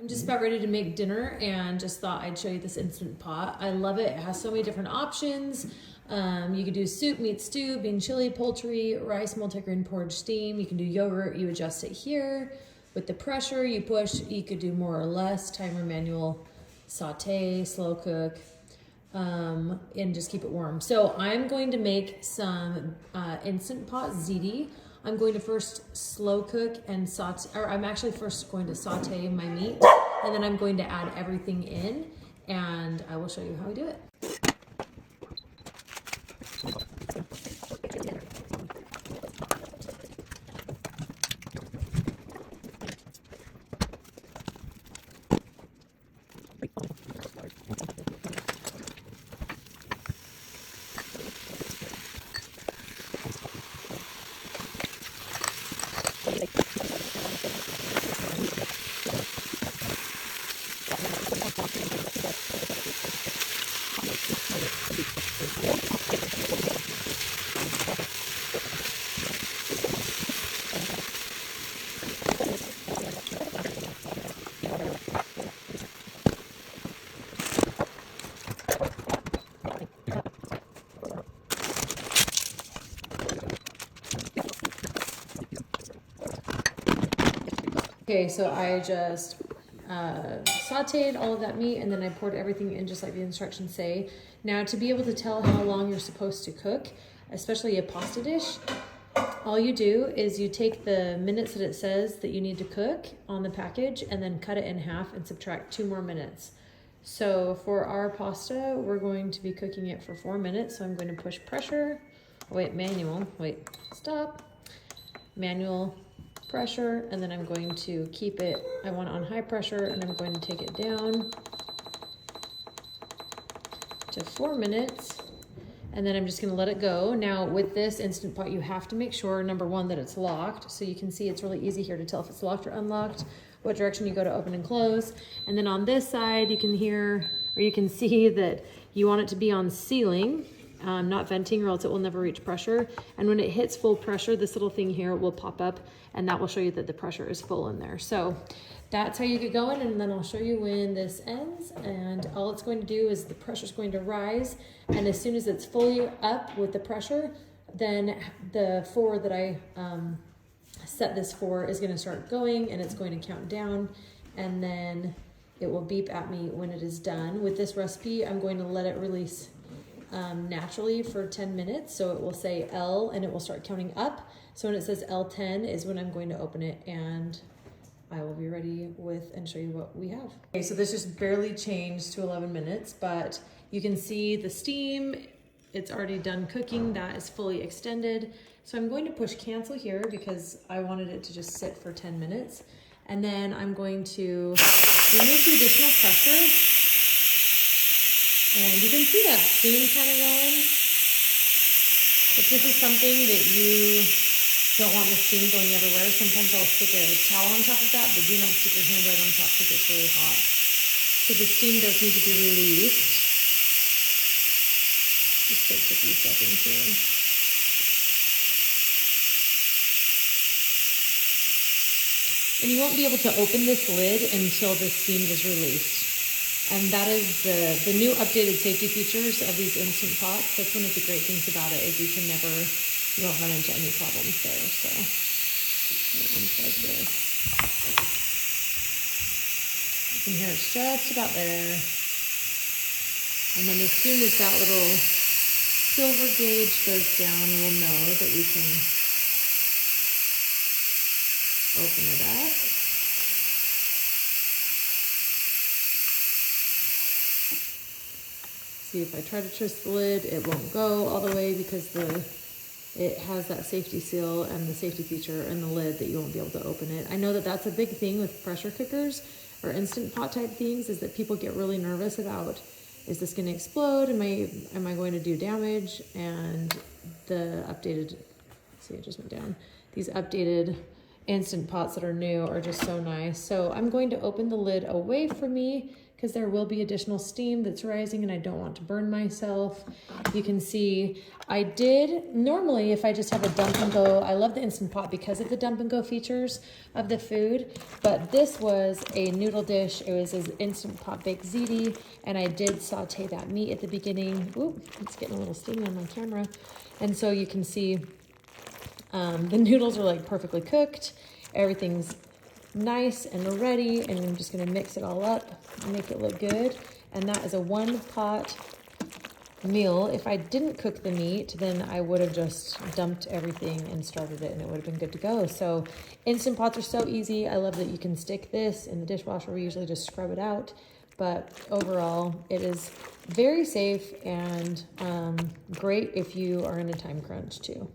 I'm just about ready to make dinner and just thought I'd show you this Instant Pot. I love it. It has so many different options. You can do soup, meat, stew, bean chili, poultry, rice, multigrain porridge, steam. You can do yogurt. You adjust it here. With the pressure, you push. You could do more or less, timer, manual, saute, slow cook, and just keep it warm. So I'm going to make some Instant Pot ziti. I'm going to first slow cook and saute, or I'm actually first going to saute my meat, and then I'm going to add everything in, and I will show you how I do it. Okay, so I just sauteed all of that meat, and then I poured everything in just like the instructions say. Now, to be able to tell how long you're supposed to cook, especially a pasta dish, all you do is you take the minutes that it says that you need to cook on the package and then cut it in half and subtract 2 more minutes. So for our pasta, we're going to be cooking it for 4 minutes. So I'm going to push pressure, stop, manual, pressure, and then I'm going to keep it, I want it on high pressure, and I'm going to take it down to 4 minutes, and then I'm just gonna let it go. Now with this Instant Pot, you have to make sure, number one, that it's locked. So you can see it's really easy here to tell if it's locked or unlocked, what direction you go to open and close. And then on this side, you can hear, or you can see that you want it to be on ceiling, not venting, or else it will never reach pressure. And when it hits full pressure, this little thing here will pop up, and that will show you that the pressure is full in there. So that's how you get going, and then I'll show you when this ends. And all it's going to do is the pressure is going to rise, and as soon as it's fully up with the pressure, then the 4 that I set this for is going to start going, and it's going to count down, and then it will beep at me when it is done. With this recipe, I'm going to let it release naturally for 10 minutes. So it will say L and it will start counting up. So when it says L10 is when I'm going to open it, and I will be ready with and show you what we have. Okay, so this just barely changed to 11 minutes, but you can see the steam, it's already done cooking. That is fully extended. So I'm going to push cancel here because I wanted it to just sit for 10 minutes. And then I'm going to remove the additional pressure. And you can see that steam kind of going. If this is something that you don't want the steam going everywhere, sometimes I'll stick a towel on top of that, but do not stick your hand right on top because it's really hot. So the steam does need to be released. Just takes a few seconds here. And you won't be able to open this lid until the steam is released. And that is the new updated safety features of these Instant Pots. That's one of the great things about it, is you won't run into any problems there. So I'm gonna unplug this. You can hear it's just about there. And then as soon as that little silver gauge goes down, we'll know that we can open it up. See, if I try to twist the lid, it won't go all the way because it has that safety seal and the safety feature in the lid that you won't be able to open it. I know that that's a big thing with pressure cookers or Instant Pot type things, is that people get really nervous about, is this going to explode? Am I going to do damage? And the updated, see, it just went down. These updated Instant Pots that are new are just so nice. So I'm going to open the lid away from me because there will be additional steam that's rising and I don't want to burn myself. You can see I did, normally if I just have a dump and go, I love the Instant Pot because of the dump and go features of the food, but this was a noodle dish. It was an Instant Pot baked ziti, and I did saute that meat at the beginning. Ooh, it's getting a little steamy on my camera. And so you can see the noodles are like perfectly cooked. Everything's nice and ready, and I'm just gonna mix it all up and make it look good. And that is a 1-pot meal. If I didn't cook the meat, then I would have just dumped everything and started it and it would have been good to go. So Instant Pots are so easy. I love that you can stick this in the dishwasher. We usually just scrub it out, but overall it is very safe and great if you are in a time crunch too.